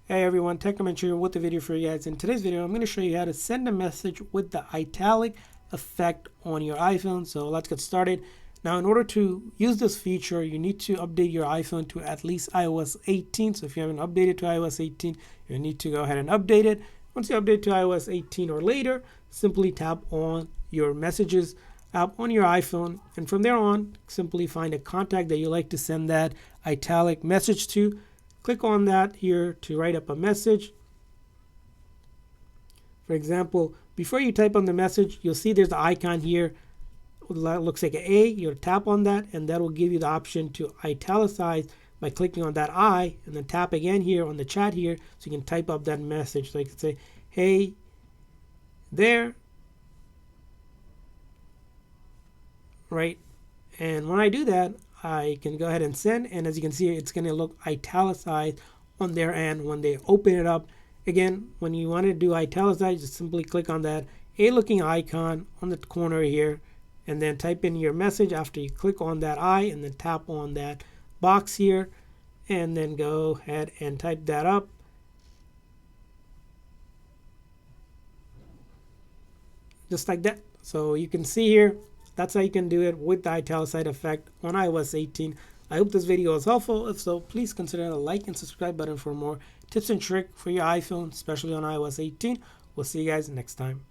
Hey everyone, Technomentary here with a video for you guys. In today's video, I'm going to show you how to send a message with the italic effect on your iPhone. So let's get started. Now, in order to use this feature, you need to update your iPhone to at least iOS 18. So if you haven't updated to iOS 18, you need to go ahead and update it. Once you update to iOS 18 or later, simply tap on your Messages app on your iPhone. And from there on, simply find a contact that you like to send that italic message to. Click on that here to write up a message. For example, before you type on the message, you'll see there's the icon here. It looks like an A. You'll tap on that, and that will give you the option to italicize by clicking on that I, and then tap again here on the chat here so you can type up that message. So you can say, hey there, right? And when I do that, I can go ahead and send, and as you can see, it's going to look italicized on their end when they open it up. Again, when you want to do italicize, just simply click on that A looking icon on the corner here, and then type in your message after you click on that I, and then tap on that box here, and then go ahead and type that up. Just like that. So you can see here, that's how you can do it with the italicized effect on iOS 18. I hope this video was helpful. If so, please consider the like and subscribe button for more tips and tricks for your iPhone, especially on iOS 18. We'll see you guys next time.